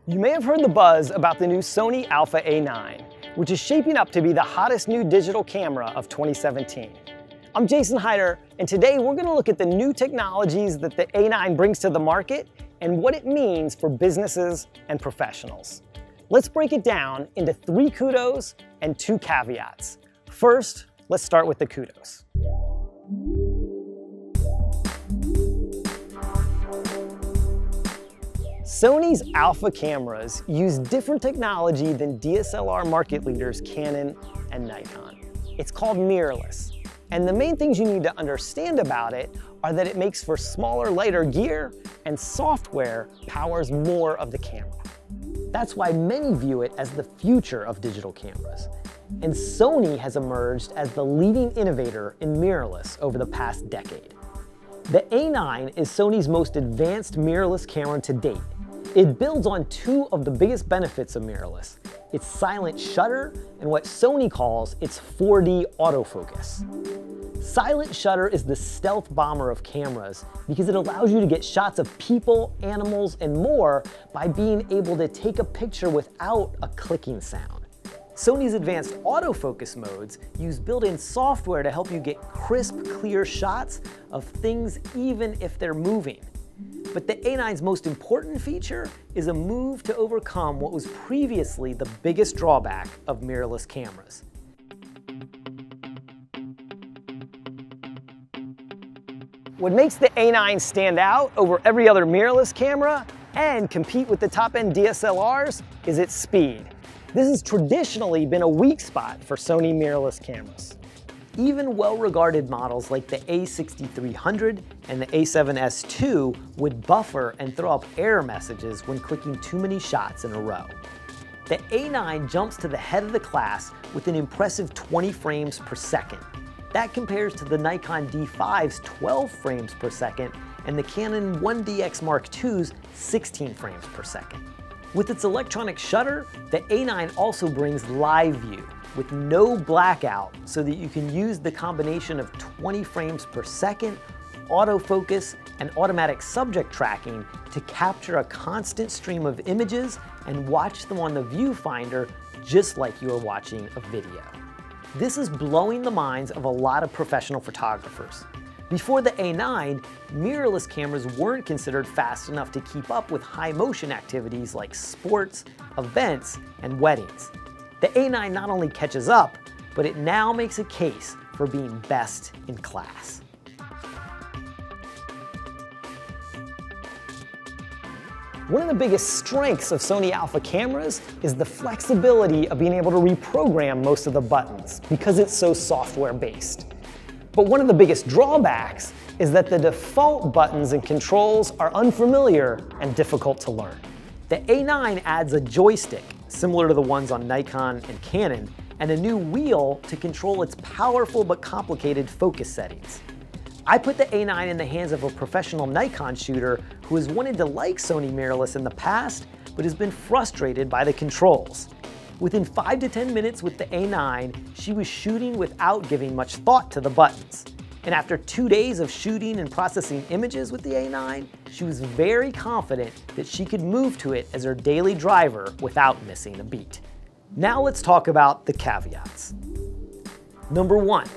You may have heard the buzz about the new Sony Alpha A9, which is shaping up to be the hottest new digital camera of 2017. I'm Jason Hyder, and today we're going to look at the new technologies that the A9 brings to the market and what it means for businesses and professionals. Let's break it down into 3 kudos and 2 caveats. First, let's start with the kudos. Sony's Alpha cameras use different technology than DSLR market leaders Canon and Nikon. It's called mirrorless. And the main things you need to understand about it are that it makes for smaller, lighter gear, and software powers more of the camera. That's why many view it as the future of digital cameras. And Sony has emerged as the leading innovator in mirrorless over the past decade. The A9 is Sony's most advanced mirrorless camera to date. It builds on 2 of the biggest benefits of mirrorless: its silent shutter and what Sony calls its 4D autofocus. Silent shutter is the stealth bomber of cameras because it allows you to get shots of people, animals, and more by being able to take a picture without a clicking sound. Sony's advanced autofocus modes use built-in software to help you get crisp, clear shots of things even if they're moving. But the A9's most important feature is a move to overcome what was previously the biggest drawback of mirrorless cameras. What makes the A9 stand out over every other mirrorless camera and compete with the top-end DSLRs is its speed. This has traditionally been a weak spot for Sony mirrorless cameras. Even well-regarded models like the A6300 and the A7S II would buffer and throw up error messages when clicking too many shots in a row. The A9 jumps to the head of the class with an impressive 20 frames per second. That compares to the Nikon D5's 12 frames per second and the Canon 1DX Mark II's 16 frames per second. With its electronic shutter, the A9 also brings live view with no blackout so that you can use the combination of 20 frames per second, autofocus, and automatic subject tracking to capture a constant stream of images and watch them on the viewfinder just like you are watching a video. This is blowing the minds of a lot of professional photographers. Before the A9, mirrorless cameras weren't considered fast enough to keep up with high motion activities like sports, events, and weddings. The A9 not only catches up, but it now makes a case for being best in class. One of the biggest strengths of Sony Alpha cameras is the flexibility of being able to reprogram most of the buttons because it's so software-based. But one of the biggest drawbacks is that the default buttons and controls are unfamiliar and difficult to learn. The A9 adds a joystick, similar to the ones on Nikon and Canon, and a new wheel to control its powerful but complicated focus settings. I put the A9 in the hands of a professional Nikon shooter who has wanted to like Sony mirrorless in the past, but has been frustrated by the controls. Within 5 to 10 minutes with the A9, she was shooting without giving much thought to the buttons. And after 2 days of shooting and processing images with the A9, she was very confident that she could move to it as her daily driver without missing a beat. Now let's talk about the caveats. Number 1,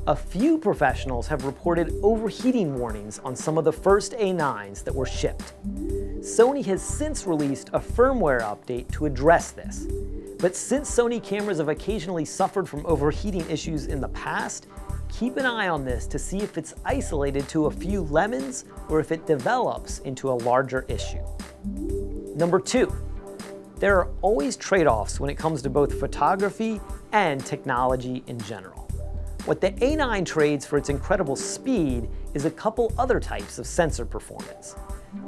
a few professionals have reported overheating warnings on some of the first A9s that were shipped. Sony has since released a firmware update to address this. But since Sony cameras have occasionally suffered from overheating issues in the past, keep an eye on this to see if it's isolated to a few lemons or if it develops into a larger issue. Number 2, there are always trade-offs when it comes to both photography and technology in general. What the A9 trades for its incredible speed is a couple other types of sensor performance.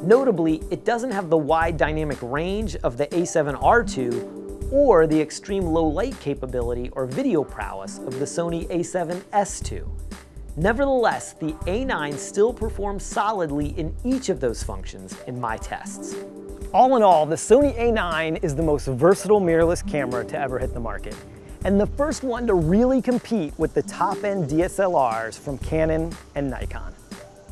Notably, it doesn't have the wide dynamic range of the A7R II or the extreme low light capability or video prowess of the Sony A7S II. Nevertheless, the A9 still performs solidly in each of those functions in my tests. All in all, the Sony A9 is the most versatile mirrorless camera to ever hit the market, and the first one to really compete with the top-end DSLRs from Canon and Nikon.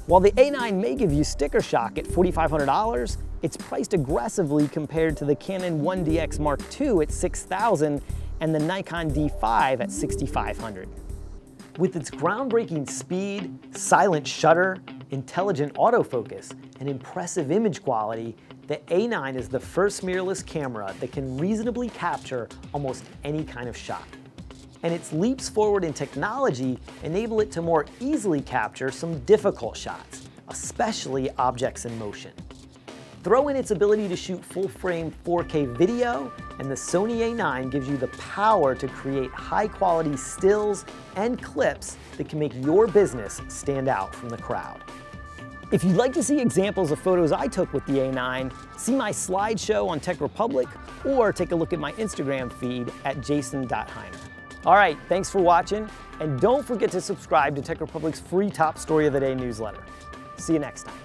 While the A9 may give you sticker shock at $4,500, It's priced aggressively compared to the Canon 1DX Mark II at $6,000 and the Nikon D5 at $6,500. With its groundbreaking speed, silent shutter, intelligent autofocus, and impressive image quality, the A9 is the first mirrorless camera that can reasonably capture almost any kind of shot. And its leaps forward in technology enable it to more easily capture some difficult shots, especially objects in motion. Throw in its ability to shoot full-frame 4K video, and the Sony A9 gives you the power to create high-quality stills and clips that can make your business stand out from the crowd. If you'd like to see examples of photos I took with the A9, see my slideshow on Tech Republic, or take a look at my Instagram feed at jason.heiner. All right, thanks for watching, and don't forget to subscribe to Tech Republic's free Top Story of the Day newsletter. See you next time.